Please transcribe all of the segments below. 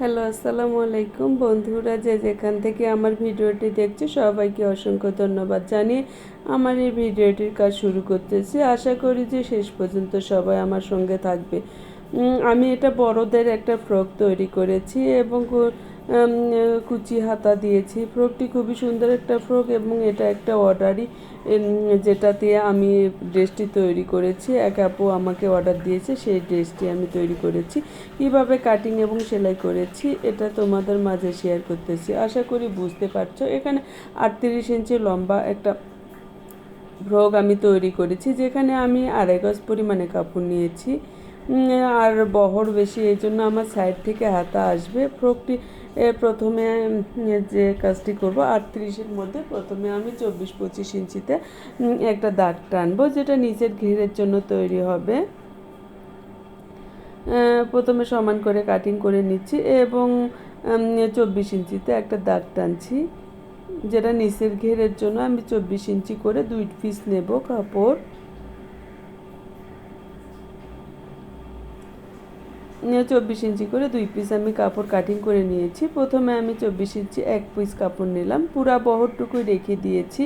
Hello, আসসালামু আলাইকুম বন্ধুরা, যে যেখান থেকে আমার ভিডিওটি দেখছে সবাইকে অসংখ্য ধন্যবাদ জানিয়ে আমার এই ভিডিওটির কাজ শুরু করতেছি। আশা করি যে শেষ পর্যন্ত সবাই আমার সঙ্গে থাকবে। আমি এটা বড়দের একটা ফ্রক তৈরি করেছি এবং কুচি হাতা দিয়েছি। ফ্রকটি খুবই সুন্দর একটা ফ্রক এবং এটা একটা অর্ডারই, যেটা দিয়ে আমি ড্রেসটি তৈরি করেছি। এক আপু আমাকে অর্ডার দিয়েছে, সেই ড্রেসটি আমি তৈরি করেছি। কিভাবে কাটিং এবং সেলাই করেছি এটা তোমাদের মাঝে শেয়ার করতেছি। আশা করি বুঝতে পারছো। এখানে 38 ইঞ্চি লম্বা একটা ফ্রক আমি তৈরি করেছি, যেখানে আমি 2.5 গজ পরিমাণে কাপড় নিয়েছি। আর বহর বেশি, এই জন্য আমার সাইড থেকে হাতা আসবে। ফ্রকটি প্রথমে যে কাজটি করব, 38-এর মধ্যে প্রথমে আমি 24-25 ইঞ্চিতে একটা দাগ টানবো, যেটা নিচের ঘেরের জন্য তৈরি হবে। প্রথমে সমান করে কাটিং করে নিচ্ছি এবং 24 ইঞ্চিতে একটা দাগ টানছি, যেটা নিচের ঘেরের জন্য আমি 24 ইঞ্চি করে 2 পিস নেব কাপড়। 24 ইঞ্চি করে 2 পিস আমি কাপড় কাটিং করে নিয়েছি। প্রথমে আমি 24 ইঞ্চি 1 পিস কাপড় নিলাম, পুরা বহরটুকুই রেখে দিয়েছি,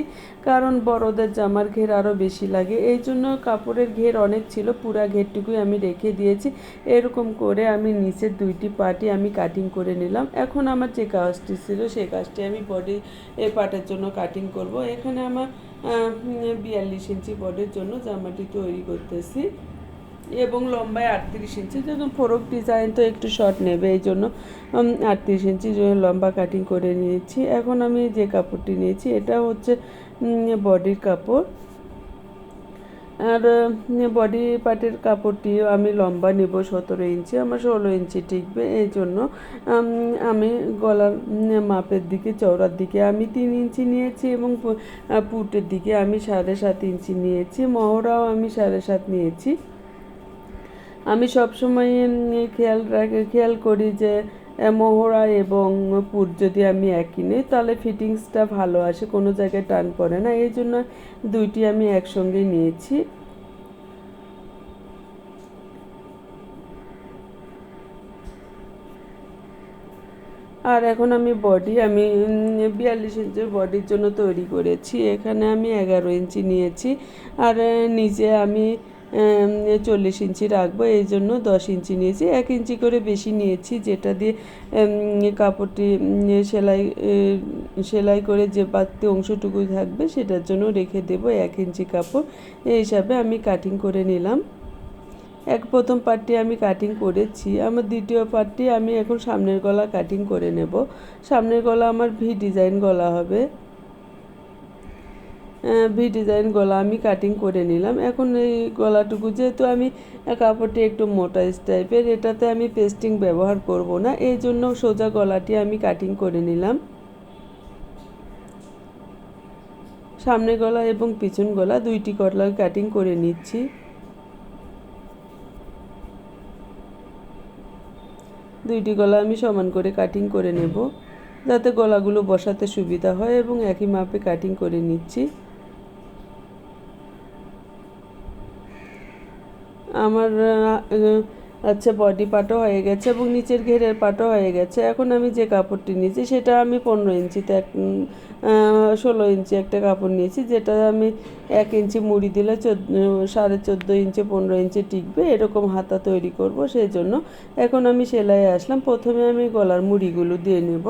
কারণ বড়দের জামার ঘের আরও বেশি লাগে, এই জন্য কাপড়ের ঘের অনেক ছিল, পুরা ঘেরটুকুই আমি রেখে দিয়েছি। এরকম করে আমি নিচের 2টি পার্টই আমি কাটিং করে নিলাম। এখন আমার যে কাজটি ছিল সেই কাজটি আমি বডি পার্টের জন্য কাটিং করব। এখানে আমার 42 ইঞ্চি বডির জন্য জামাটি তৈরি করতেছি এবং লম্বায় 38 ইঞ্চি, যেহেতু ফ্রক ডিজাইন তো একটু শর্ট নেবে, এই জন্য 38 ইঞ্চি লম্বা কাটিং করে নিয়েছি। এখন আমি যে কাপড়টি নিয়েছি এটা হচ্ছে বডির কাপড়, আর বডি পার্টের কাপড়টি আমি লম্বা নেব 17 ইঞ্চি, আমার 16 ইঞ্চি টিকবে, এই জন্য আমি গলার মাপের দিকে, চওড়ার দিকে আমি 3 ইঞ্চি নিয়েছি এবং পুটের দিকে আমি 7.5 ইঞ্চি নিয়েছি, মহড়াও আমি 7.5 নিয়েছি। আমি সবসময় খেয়াল করি যে মহড়া এবং পুট যদি আমি একই নিই তাহলে ফিটিংসটা ভালো আসে, কোনো জায়গায় টান পড়ে না, এই জন্য দুইটি আমি একসঙ্গে নিয়েছি। আর এখন আমি 42 ইঞ্চির বডির জন্য তৈরি করেছি। এখানে আমি 11 ইঞ্চি নিয়েছি, আর নিচে আমি 40 ইঞ্চি রাখবো, এই জন্য 10 ইঞ্চি নিয়েছি। 1 ইঞ্চি করে বেশি নিয়েছি, যেটা দিয়ে কাপড়টি সেলাই করে যে বাড়তি অংশটুকু থাকবে সেটার জন্য রেখে দেব 1 ইঞ্চি কাপড়। এই হিসাবে আমি কাটিং করে নিলাম। প্রথম পার্টটি আমি কাটিং করেছি, আমার দ্বিতীয় পার্টটি আমি এখন সামনের গলা কাটিং করে নেব। সামনের গলা আমার ভি ডিজাইন গলা হবে। ভি ডিজাইন গলা আমি কাটিং করে নিলাম। এখন এই গলাটুকু, যেহেতু আমি কাপড়টি একটু মোটা টাইপের, এটাতে আমি পেস্টিং ব্যবহার করব না, এই জন্য সোজা গলাটি আমি কাটিং করে নিলাম। সামনের গলা এবং পিছন গলা দুইটি গলা কাটিং করে নিচ্ছি। দুইটি গলা আমি সমান করে কাটিং করে নেব, যাতে গলাগুলো বসাতে সুবিধা হয়, এবং একই মাপে কাটিং করে নিচ্ছি। আমার আচ্ছা, বডি পার্টও হয়ে গেছে এবং নিচের ঘেরের পার্টও হয়ে গেছে। এখন আমি যে কাপড়টি নিয়েছি সেটা আমি 15 ইঞ্চিতে 16 ইঞ্চি একটা কাপড় নিয়েছি, যেটা আমি 1 ইঞ্চি মুড়ি দিলে 14.5 ইঞ্চি 15 ইঞ্চি টিকবে, এরকম হাতা তৈরি করব, সেই জন্য এখন আমি সেলাই আসলাম। প্রথমে আমি গলার মুড়িগুলো দিয়ে নেব।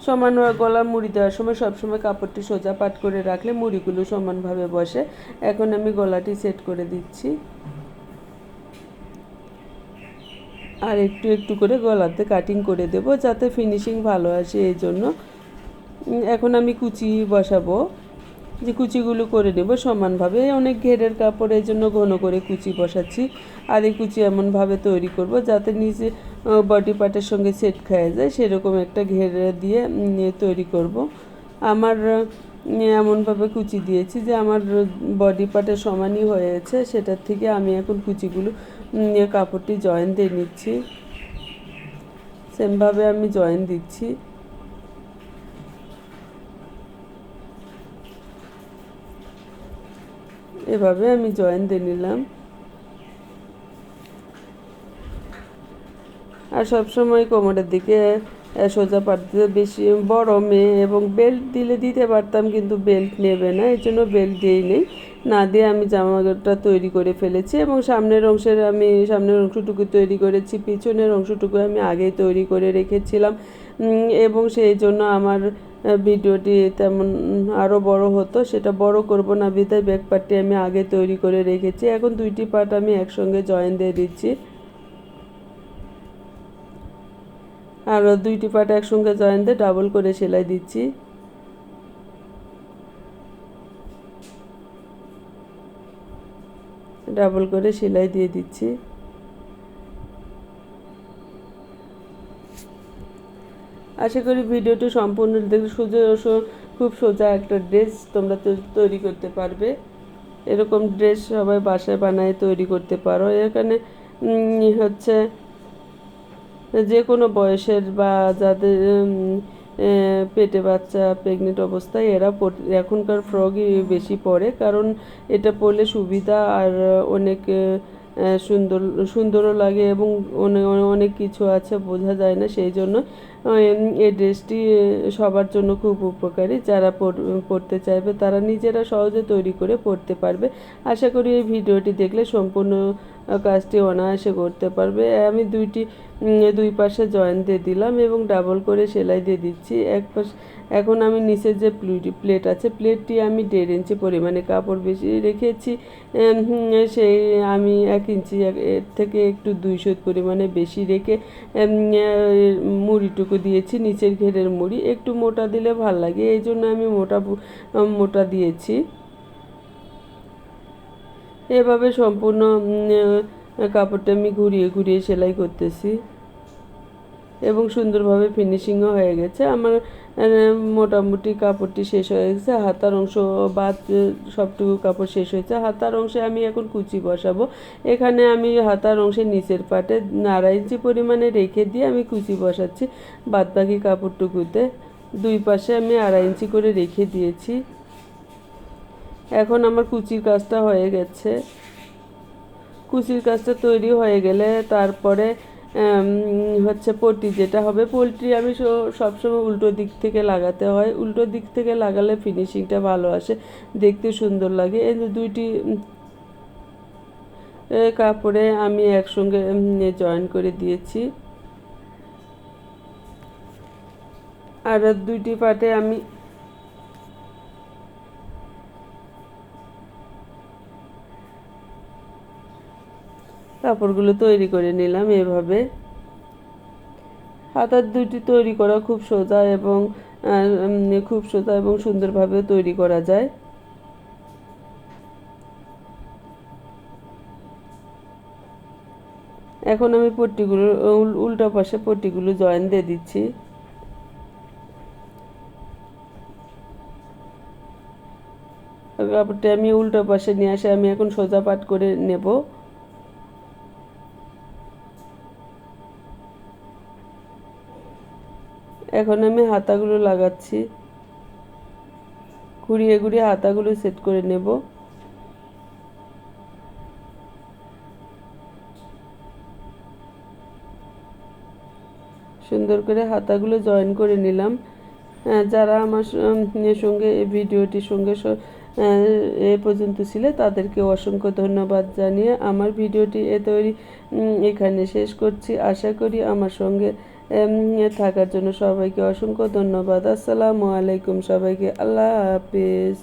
সমান গলার মুড়ি দেওয়ার সময় সবসময় কাপড়টি সোজা পাট করে রাখলে মুড়িগুলো সমানভাবে বসে। এখন আমি গলাটি সেট করে দিচ্ছি, আর একটু একটু করে গলাতে কাটিং করে দেব, যাতে ফিনিশিং ভালো আসে, এই জন্য। এখন আমি কুচি বসাবো, যে কুচিগুলো করে নেব সমানভাবে। অনেক ঘেরের কাপড়, এই জন্য ঘন করে কুচি বসাচ্ছি, আর এই কুচি এমনভাবে তৈরি করব যাতে নিচে বডি পার্টের সঙ্গে সেট খাওয়া যায়, সেরকম একটা ঘেরে দিয়ে তৈরি করব। আমার এমনভাবে কুচি দিয়েছি যে আমার বডি পার্টের সমানই হয়েছে, সেটার থেকে আমি এখন কুচিগুলো কাপড়টি জয়েন দিয়ে নিচ্ছি। সেমভাবে আমি জয়েন দিচ্ছি। এভাবে আমি জয়েন দিয়ে নিলাম। আর সবসময় কোমরের দিকে সোজা পাট দিতে বেশি বড় মেয়ে, এবং বেল্ট দিলে দিতে পারতাম, কিন্তু বেল্ট নেবে না, এই জন্য বেল্ট দিয়েই নেই। না দিয়ে আমি জামাটা তৈরি করে ফেলেছি, এবং সামনের অংশটুকু তৈরি করেছি, পিছনের অংশটুকু আমি আগেই তৈরি করে রেখেছিলাম, এবং সেই জন্য আমার ভিডিওটি তেমন আরও বড় হতো, সেটা বড় করব না বিধায় ব্যাক পার্টটি আমি আগে তৈরি করে রেখেছি। এখন দুইটি পার্ট আমি একসঙ্গে জয়েন দিয়ে দিচ্ছি, আর দুইটি পার্ট একসঙ্গে জয়েন দিয়ে ডাবল করে সেলাই দিচ্ছি। ডাবল করে সেলাই দিয়ে দিচ্ছি। আশা করি ভিডিওটি সম্পূর্ণ দেখে খুব সোজা একটা ড্রেস তোমরা তৈরি করতে পারবে। এরকম ড্রেস সবাই বাসায় বানায় তৈরি করতে পারো। এখানে হচ্ছে যে কোনো বয়সের বা যাদের পেটে বাচ্চা, প্রেগনেন্ট অবস্থায় এরা এখনকার ফ্রকই বেশি পরে, কারণ এটা পরলে সুবিধা, আর অনেক সুন্দরও লাগে, এবং অনেক কিছু আছে বোঝা যায় না, সেই জন্য এই ড্রেসটি সবার জন্য খুব উপকারী। যারা পরতে চাইবে তারা নিজেরা সহজে তৈরি করে পরতে পারবে। আশা করি এই ভিডিওটি দেখলে সম্পূর্ণ কাজটি অনায়াসে করতে পারবে। আমি দুই পাশে জয়েন দিয়ে দিলাম এবং ডাবল করে সেলাই দিয়ে দিচ্ছি এক পাশ। এখন আমি নিচের যে প্লেট আছে, প্লেটটি আমি 1.5 ইঞ্চি পরিমাণে কাপড় বেশি রেখেছি, সেই আমি 1 ইঞ্চি এর থেকে একটু 2 সুত পরিমাণে বেশি রেখে মুড়িটুকু দিয়েছি। নিচের ঘেরের মুড়ি একটু মোটা দিলে ভাল লাগে, এই জন্য আমি মোটা দিয়েছি। এভাবে সম্পূর্ণ কাপড়টা আমি ঘুরিয়ে ঘুরিয়ে সেলাই করতেছি, এবং সুন্দরভাবে ফিনিশিংও হয়ে গেছে। আমার মোটামুটি কাপড়টি শেষ হয়ে গেছে, হাতার অংশ বাদ সবটুকু কাপড় শেষ হয়েছে। হাতার অংশে আমি এখন কুচি বসাবো। এখানে আমি হাতার অংশের নিচের পাটে 1.5 ইঞ্চি পরিমাণে রেখে দিয়ে আমি কুচি বসাচ্ছি। বাদবাকি কাপড়টুকুতে দুই পাশে আমি 2.5 ইঞ্চি করে রেখে দিয়েছি। এখন আমার কুচির কাজটা হয়ে গেছে। কুচির কাজটা তৈরি হয়ে গেলে তারপরে হচ্ছে পট্টি যেটা হবে, পট্টি আমি সবসময় উল্টো দিক থেকে লাগাতে হয়। উল্টো দিক থেকে লাগালে ফিনিশিংটা ভালো আসে, দেখতে সুন্দর লাগে। এই দুইটি কাপড়ে আমি একসঙ্গে জয়েন করে দিয়েছি, আর দুইটি পাটে আমি কাপড়গুলো তৈরি করে নিলাম। এভাবে হাতার দুইটি তৈরি করা খুব সোজা, এবং সুন্দরভাবে তৈরি করা যায়। এখন আমি পট্টিগুলো উল্টা পাশে পট্টিগুলো জয়েন দিয়ে দিচ্ছি। কাপড়টি আমি উল্টো পাশে নিয়ে আসে আমি এখন সোজা পাট করে নেব। এখন আমি হাতাগুলো লাগাচ্ছি, ঘুরিয়ে ঘুরিয়ে হাতাগুলো সেট করে নেব। সুন্দর করে হাতাগুলো জয়েন করে নিলাম। যারা আমার সঙ্গে এই ভিডিওটির সঙ্গে এ পর্যন্ত ছিল তাদেরকে অসংখ্য ধন্যবাদ জানিয়ে আমার ভিডিওটি এখানে শেষ করছি। আশা করি আমার সঙ্গে থাকার জন্য সবাইকে অসংখ্য ধন্যবাদ। আসসালামু আলাইকুম সবাইকে, আল্লাহ হাফেজ।